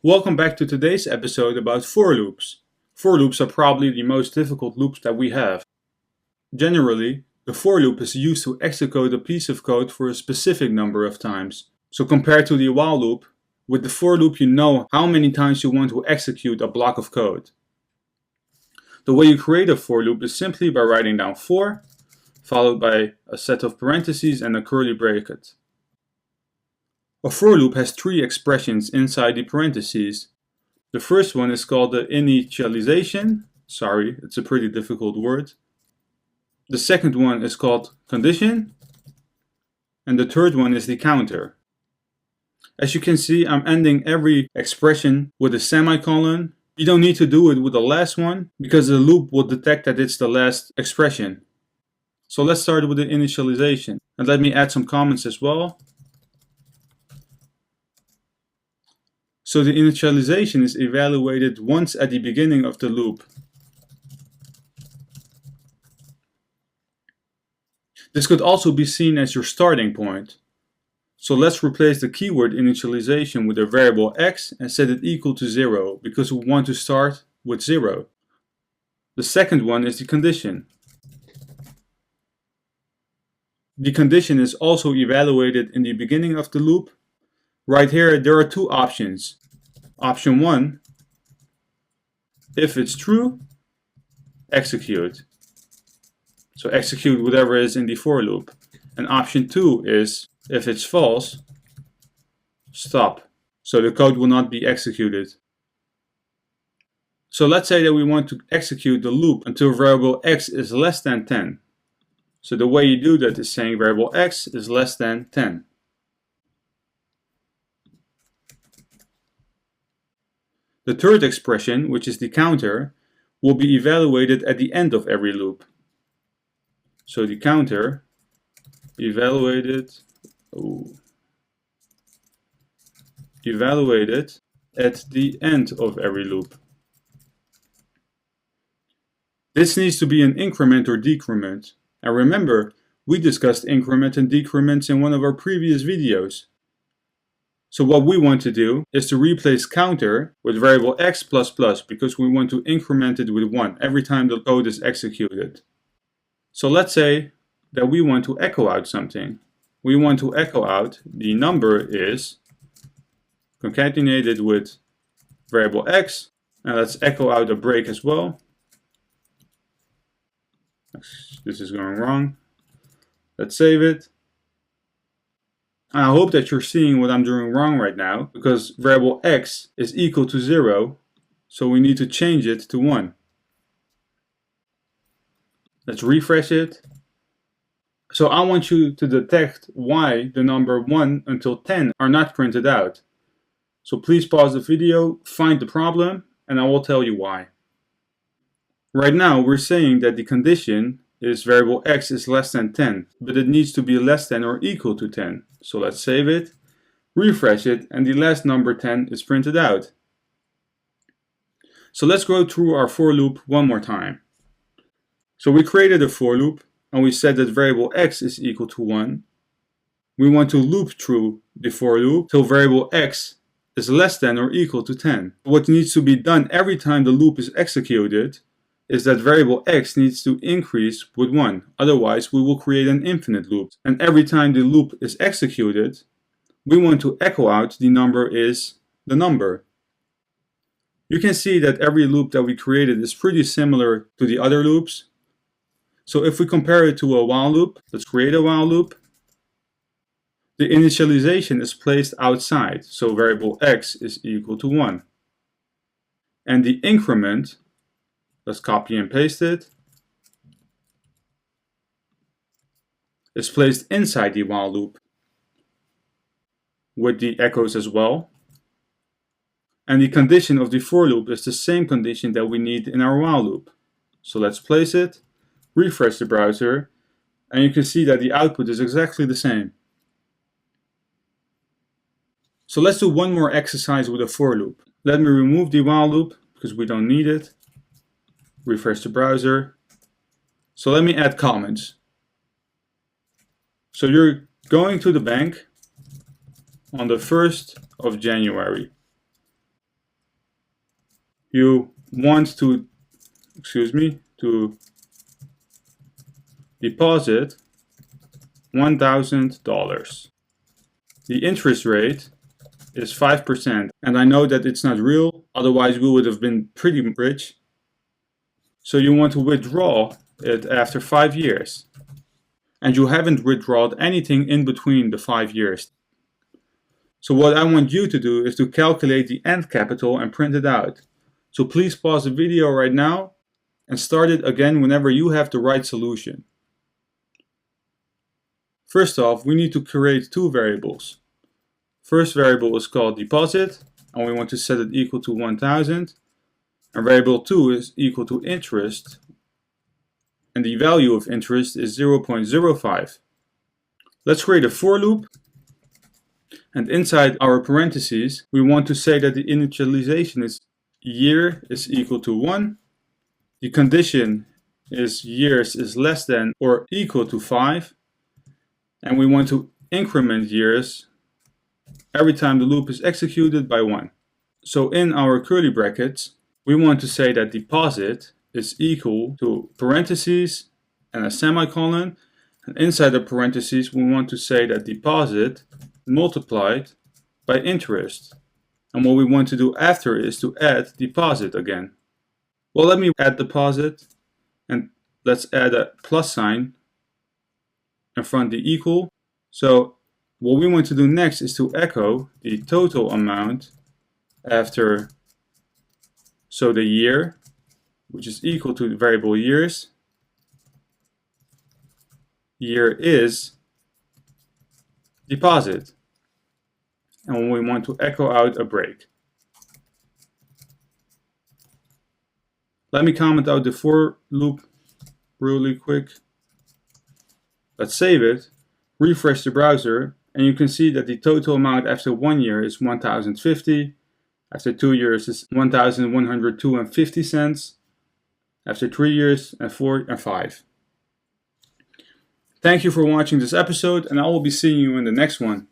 Welcome back to today's episode about for loops. For loops are probably the most difficult loops that we have. Generally, the for loop is used to execute a piece of code for a specific number of times. So compared to the while loop, with the for loop you know how many times you want to execute a block of code. The way you create a for loop is simply by writing down for, followed by a set of parentheses and a curly bracket. A for loop has three expressions inside the parentheses. The first one is called the initialization. Sorry, it's a pretty difficult word. The second one is called condition. And the third one is the counter. As you can see, I'm ending every expression with a semicolon. You don't need to do it with the last one because the loop will detect that it's the last expression. So let's start with the initialization. And let me add some comments as well. So the initialization is evaluated once at the beginning of the loop. This could also be seen as your starting point. So let's replace the keyword initialization with a variable x and set it equal to 0 because we want to start with 0. The second one is the condition. The condition is also evaluated in the beginning of the loop. Right here there are two options. Option 1, if it's true, execute. So execute whatever is in the for loop. And option 2 is, if it's false, stop. So the code will not be executed. So let's say that we want to execute the loop until variable x is less than 10. So the way you do that is saying variable x is less than 10. The third expression, which is the counter, will be evaluated at the end of every loop. So the counter evaluated at the end of every loop. This needs to be an increment or decrement. And remember, we discussed increment and decrements in one of our previous videos. So what we want to do is to replace counter with variable x++ because we want to increment it with 1 every time the code is executed. So let's say that we want to echo out something. We want to echo out the number is concatenated with variable x, and let's echo out a break as well. This is going wrong. Let's save it. I hope that you're seeing what I'm doing wrong right now, because variable x is equal to 0, so we need to change it to 1. Let's refresh it. So I want you to detect why the number 1 until 10 are not printed out. So please pause the video, find the problem, and I will tell you why. Right now we're saying that the condition is variable x is less than 10, but it needs to be less than or equal to 10. So let's save it, refresh it, and the last number 10 is printed out. So let's go through our for loop one more time. So we created a for loop and we said that variable x is equal to 1. We want to loop through the for loop till variable x is less than or equal to 10. What needs to be done every time the loop is executed is that variable x needs to increase with 1, otherwise we will create an infinite loop. And every time the loop is executed, we want to echo out the number is the number. You can see that every loop that we created is pretty similar to the other loops. So if we compare it to a while loop, let's create a while loop. The initialization is placed outside, so variable x is equal to 1. And the increment, let's copy and paste it, is placed inside the while loop with the echoes as well. And the condition of the for loop is the same condition that we need in our while loop. So let's place it, refresh the browser, and you can see that the output is exactly the same. So let's do one more exercise with a for loop. Let me remove the while loop because we don't need it. Refresh the browser. So let me add comments. So you're going to the bank on the 1st of January. you want to deposit $1,000. The interest rate is 5%, and I know that it's not real, otherwise we would have been pretty rich. So you want to withdraw it after 5 years, and you haven't withdrawn anything in between the 5 years. So what I want you to do is to calculate the end capital and print it out. So please pause the video right now and start it again whenever you have the right solution. First off, we need to create two variables. First variable is called deposit, and we want to set it equal to 1,000. And variable 2 is equal to interest, and the value of interest is 0.05. Let's create a for loop, and inside our parentheses we want to say that the initialization is year is equal to 1, the condition is years is less than or equal to 5, and we want to increment years every time the loop is executed by 1. So in our curly brackets we want to say that deposit is equal to parentheses and a semicolon, and inside the parentheses we want to say that deposit multiplied by interest. And what we want to do after is to add deposit again. Well, let me add deposit, and let's add a plus sign in front of the equal. So what we want to do next is to echo the total amount after, so the year, which is equal to the variable years. Year is deposit. And we want to echo out a break. Let me comment out the for loop really quick. Let's save it, refresh the browser, and you can see that the total amount after 1 year is 1,050. After 2 years is 1,102.50 cents. After 3 years, and 4 and 5. Thank you for watching this episode, and I will be seeing you in the next one.